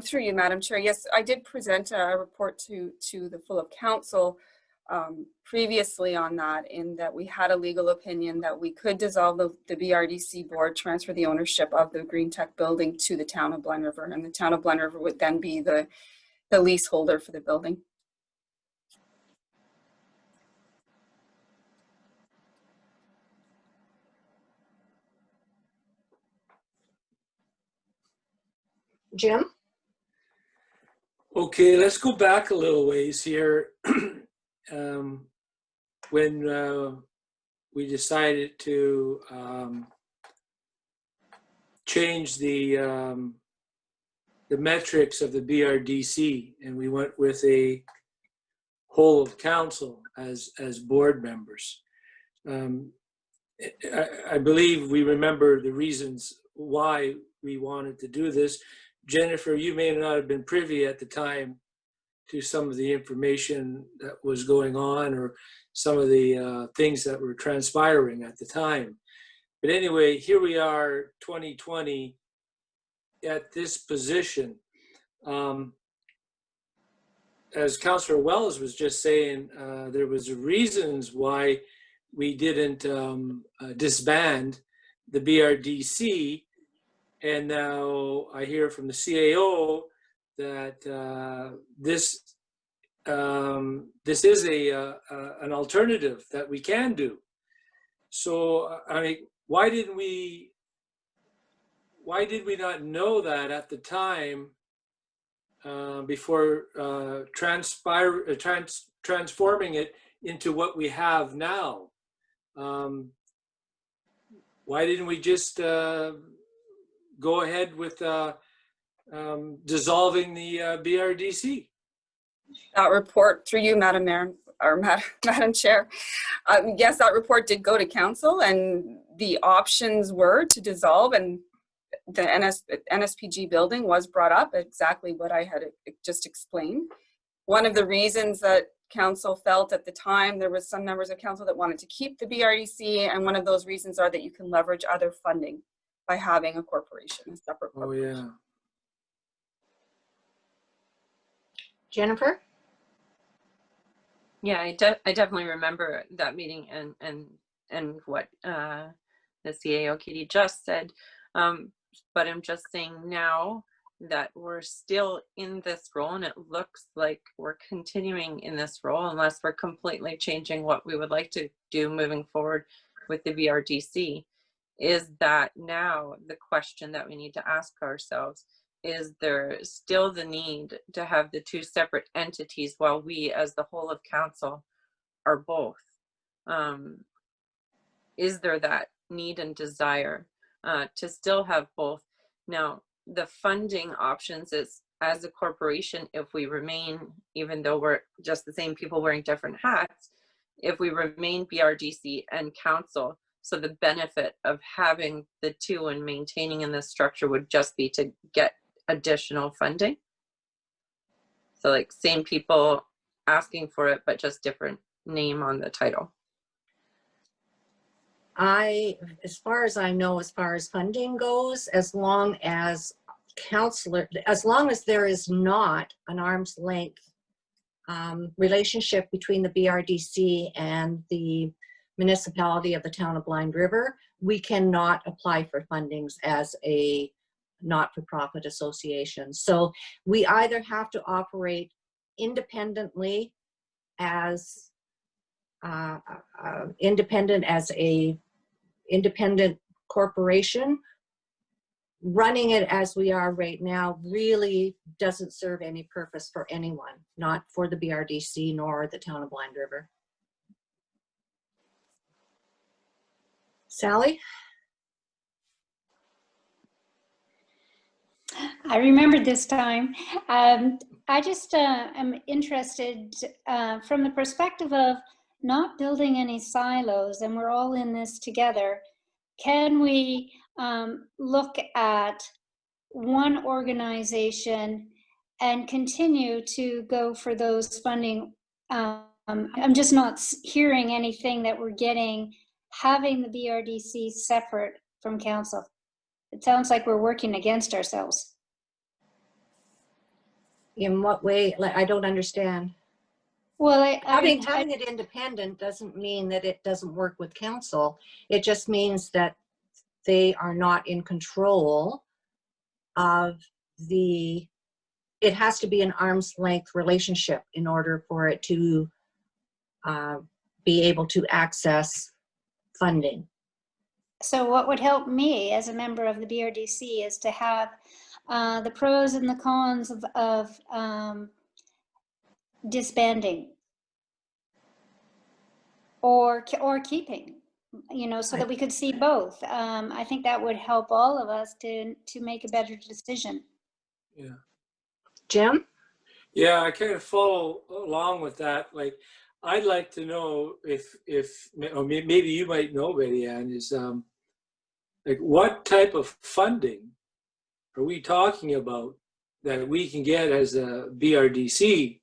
Through you, Madam Chair. Yes, I did present a report to the full of council previously on that, in that we had a legal opinion that we could dissolve the BRDC board, transfer the ownership of the Green Tech building to the town of Blind River, and the town of Blind River would then be the leaseholder for the building. Jim? Okay, let's go back a little ways here. When we decided to change the metrics of the BRDC, and we went with a whole of council as board members. I believe we remember the reasons why we wanted to do this. Jennifer, you may not have been privy at the time to some of the information that was going on or some of the things that were transpiring at the time. But anyway, here we are, 2020, at this position. As Councillor Wells was just saying, there was reasons why we didn't disband the BRDC. And now I hear from the CAO that this is an alternative that we can do. So I mean, why did we not know that at the time before transforming it into what we have now. Why didn't we just go ahead with dissolving the BRDC? That report, through you, Madam Mayor, or Madam Chair, yes, that report did go to council, and the options were to dissolve, and the NSPG building was brought up, exactly what I had just explained. One of the reasons that council felt at the time, there was some members of council that wanted to keep the BRDC, and one of those reasons are that you can leverage other funding by having a corporation, a separate corporation. Oh, yeah. Jennifer? Yeah, I definitely remember that meeting and what the CAO Katie just said. But I'm just saying now that we're still in this role, and it looks like we're continuing in this role unless we're completely changing what we would like to do moving forward with the BRDC. Is that now the question that we need to ask ourselves? Is there still the need to have the two separate entities while we as the whole of council are both? Is there that need and desire to still have both? Now, the funding options is, as a corporation, if we remain, even though we're just the same people wearing different hats, if we remain BRDC and council, so the benefit of having the two and maintaining in this structure would just be to get additional funding. So like same people asking for it, but just different name on the title. As far as I know, as far as funding goes, as long as there is not an arm's length relationship between the BRDC and the municipality of the town of Blind River, we cannot apply for fundings as a not-for-profit association. So we either have to operate independently as independent corporation. Running it as we are right now really doesn't serve any purpose for anyone, not for the BRDC nor the town of Blind River. Sally? I remembered this time. I just am interested from the perspective of not building any silos, and we're all in this together. Can we look at one organization and continue to go for those funding? I'm just not hearing anything that we're getting, having the BRDC separate from council. It sounds like we're working against ourselves. In what way? Like, I don't understand. Well, having it independent doesn't mean that it doesn't work with council. It just means that they are not in control of it has to be an arm's length relationship in order for it to be able to access funding. So what would help me as a member of the BRDC is to have the pros and the cons of disbanding or keeping, you know, so that we could see both. I think that would help all of us to make a better decision. Yeah. Jim? Yeah, I kind of follow along with that. Like, I'd like to know if or maybe you might know, Betty Ann, is like what type of funding are we talking about that we can get as a BRDC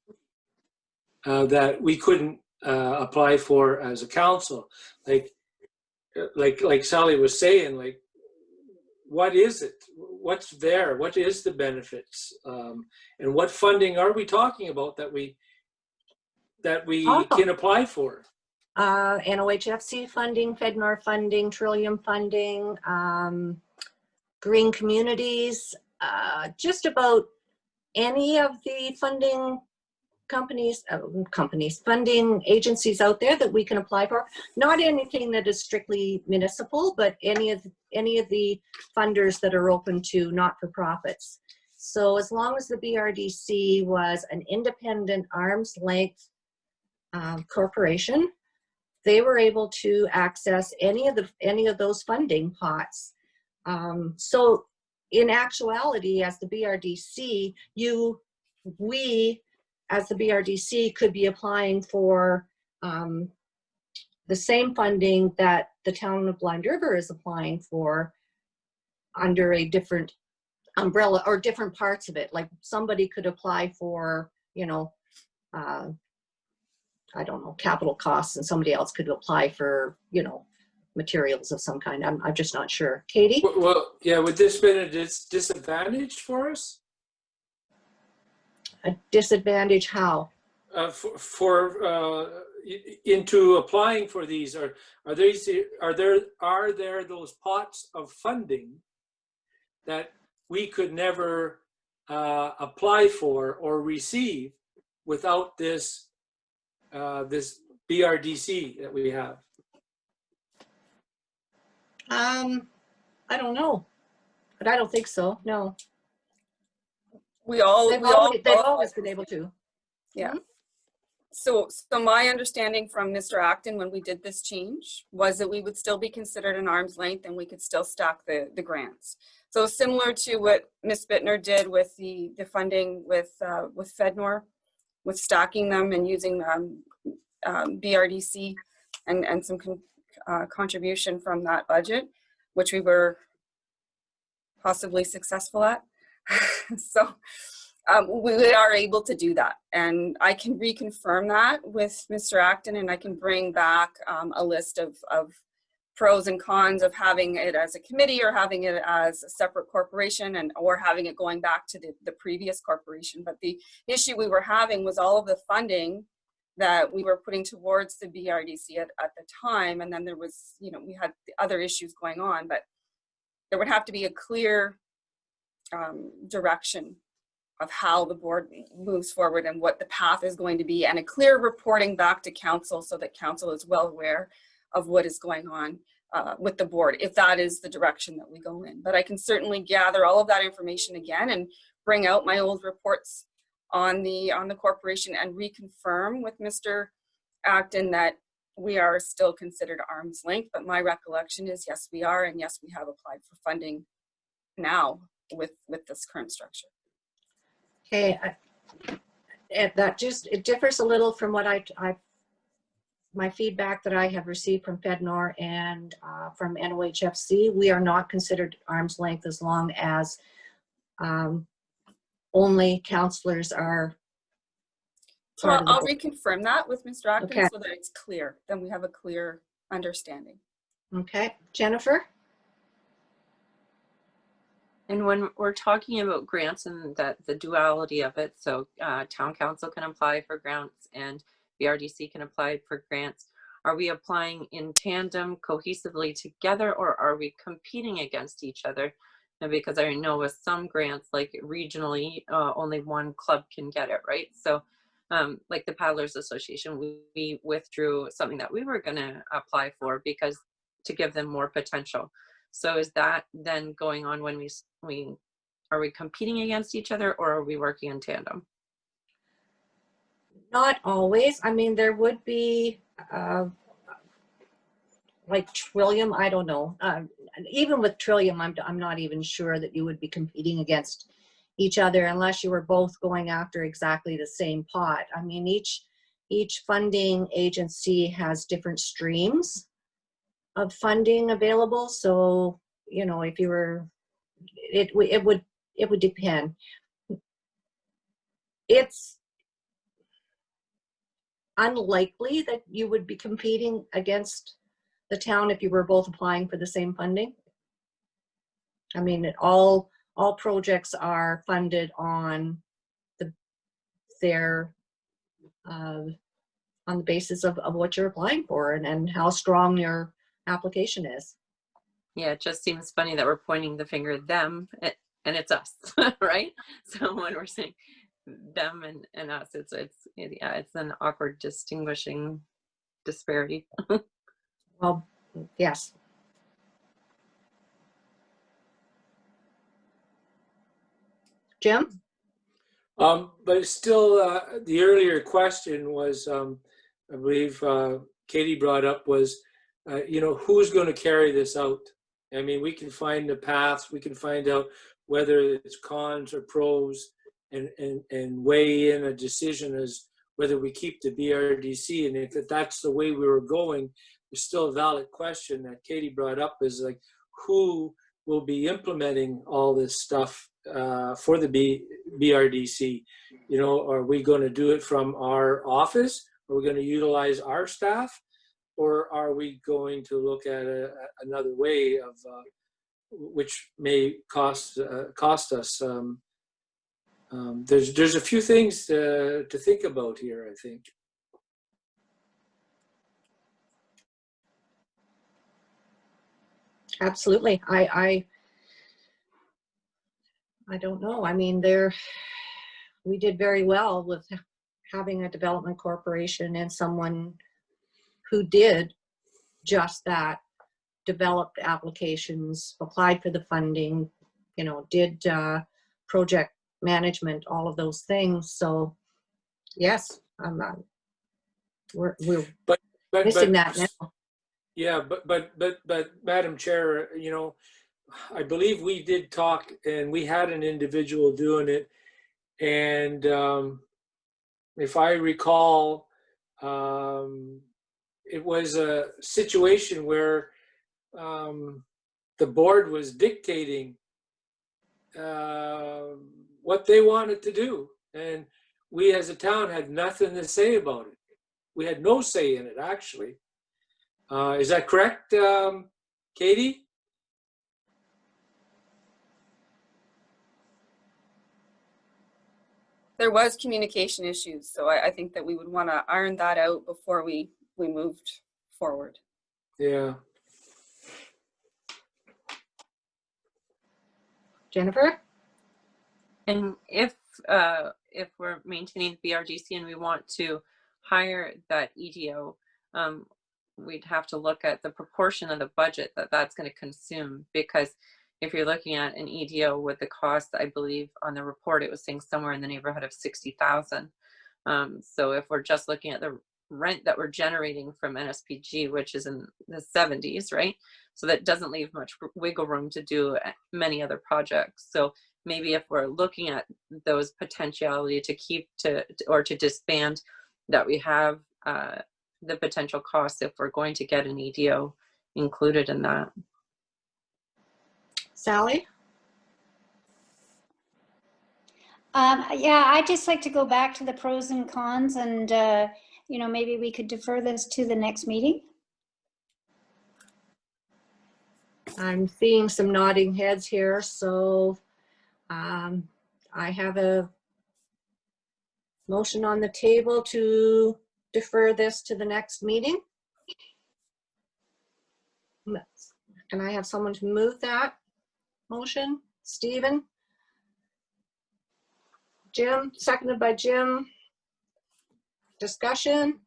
that we couldn't apply for as a council? Like Sally was saying, like, what is it? What's there? What is the benefits? And what funding are we talking about that we can apply for? NOHFC funding, FedNor funding, Trillium funding, Green Communities, just about any of the funding funding agencies out there that we can apply for. Not anything that is strictly municipal, but any of the funders that are open to not-for-profits. So as long as the BRDC was an independent arm's length corporation, they were able to access any of those funding pots. So in actuality, as the BRDC, we as the BRDC could be applying for the same funding that the town of Blind River is applying for under a different umbrella or different parts of it. Like somebody could apply for, you know, I don't know, capital costs, and somebody else could apply for, you know, materials of some kind. I'm just not sure. Katie? Well, yeah, would this been a disadvantage for us? A disadvantage how? Into applying for these, are there those pots of funding that we could never apply for or receive without this this BRDC that we have? I don't know, but I don't think so. No, They've they've always been able to. Yeah. So my understanding from Mr. Acton when we did this change was that we would still be considered an arm's length and we could still stack the grants. So similar to what Ms. Bittner did with the funding with FedNor, with stacking them and using BRDC and some contribution from that budget, which we were possibly successful at. So we are able to do that. And I can reconfirm that with Mr. Acton, and I can bring back a list of pros and cons of having it as a committee or having it as a separate corporation or having it going back to the previous corporation. But the issue we were having was all of the funding that we were putting towards the BRDC at the time. And then there was, you know, we had the other issues going on, but there would have to be a clear direction of how the board moves forward and what the path is going to be, and a clear reporting back to council so that council is well aware of what is going on with the board, if that is the direction that we go in. But I can certainly gather all of that information again and bring out my old reports on the corporation and reconfirm with Mr. Acton that we are still considered arm's length. But my recollection is yes, we are, and yes, we have applied for funding now with this current structure. Okay, it differs a little from what my feedback that I have received from FedNor and from NOHFC. We are not considered arm's length as long as only councillors are. So I'll reconfirm that with Mr. Acton, okay, so that it's clear. Then we have a clear understanding. Okay, Jennifer? And when we're talking about grants and that the duality of it, so town council can apply for grants and BRDC can apply for grants, are we applying in tandem cohesively together, or are we competing against each other? And because I know with some grants, like regionally, only one club can get it, right? So like the Paddlers Association, we withdrew something that we were going to apply for because to give them more potential. So is that then going on when are we competing against each other, or are we working in tandem? Not always. I mean, there would be like Trillium, I don't know. Even with Trillium, I'm not even sure that you would be competing against each other unless you were both going after exactly the same pot. I mean, each funding agency has different streams of funding available. So, you know, if you were, it would depend. It's unlikely that you would be competing against the town if you were both applying for the same funding. I mean, all projects are funded on the basis of what you're applying for and how strong your application is. Yeah, it just seems funny that we're pointing the finger at them and it's us, right? So when we're saying them and us, it's an awkward distinguishing disparity. Well, yes. Jim? But it's still, the earlier question was, I believe Katie brought up was, who's going to carry this out? I mean, we can find the paths, we can find out whether it's cons or pros, and weigh in a decision as whether we keep the BRDC. And if that's the way we were going, there's still a valid question that Katie brought up, is like, who will be implementing all this stuff for the BRDC? Are we going to do it from our office? Are we going to utilize our staff? Or are we going to look at another way of which may cost us? There's a few things to think about here, I think. Absolutely. I don't know. I mean, we did very well with having a development corporation and someone who did just that, developed applications, applied for the funding, did project management, all of those things. So yes, we're missing that now. Yeah, but Madam Chair, I believe we did talk, and we had an individual doing it, and if I recall, it was a situation where the board was dictating what they wanted to do, and we as a town had nothing to say about it. We had no say in it, actually. Is that correct, Katie? There was communication issues, so I think that we would want to iron that out before we moved forward. Yeah. Jennifer? And if we're maintaining the BRDC and we want to hire that EDO, we'd have to look at the proportion of the budget that's going to consume, because if you're looking at an EDO with the cost, I believe on the report it was saying somewhere in the neighborhood of 60,000. So if we're just looking at the rent that we're generating from NSPG, which is in the 70s, right? So that doesn't leave much wiggle room to do many other projects. So maybe if we're looking at those potentiality to keep or to disband, that we have the potential costs if we're going to get an EDO included in that. Sally? Yeah, I'd just like to go back to the pros and cons, and maybe we could defer this to the next meeting. I'm seeing some nodding heads here, so I have a motion on the table to defer this to the next meeting. Can I have someone to move that motion? Stephen? Jim, seconded by Jim. Discussion?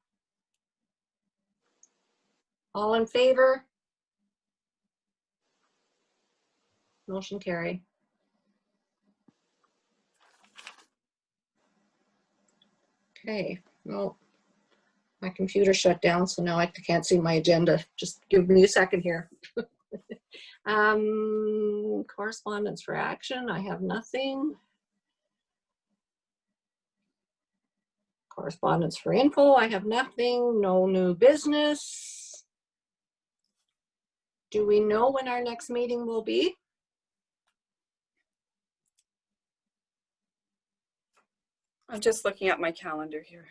All in favor? Motion carried. Okay, well, my computer shut down, so now I can't see my agenda. Just give me a second here. Correspondence for action, I have nothing. Correspondence for info, I have nothing. No new business. Do we know when our next meeting will be? I'm just looking at my calendar here.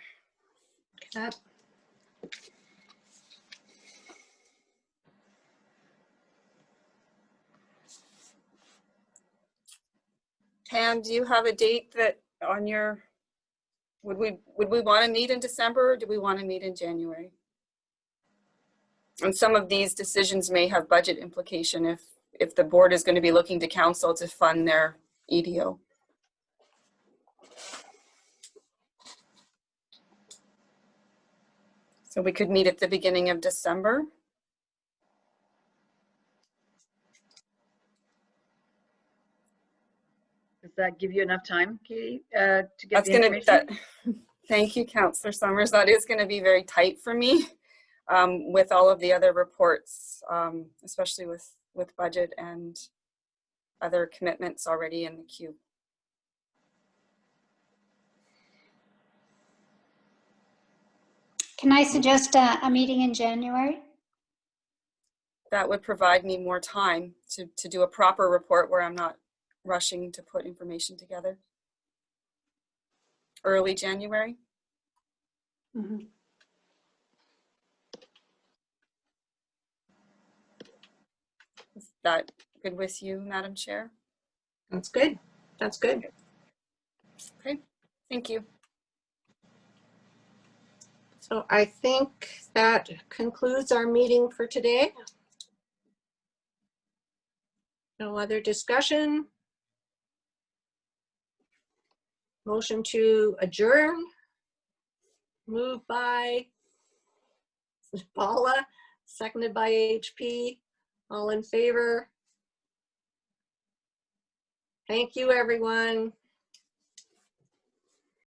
That Pam, do you have a date that on your, would we want to meet in December, or do we want to meet in January? And some of these decisions may have budget implication if the board is going to be looking to council to fund their EDO. So we could meet at the beginning of December. Does that give you enough time, Katie, to get That's the gonna, information? thank you, Counselor Summers. That is gonna be very tight for me with all of the other reports, especially with budget and other commitments already in the queue. Can I suggest a meeting in January? That would provide me more time to do a proper report where I'm not rushing to put information together. Early January. Is that good with you, Madam Chair? That's good. That's good. Okay, thank you. So I think that concludes our meeting for today. No other discussion. Motion to adjourn. Moved by Paula, seconded by HP. All in favor? Thank you, everyone.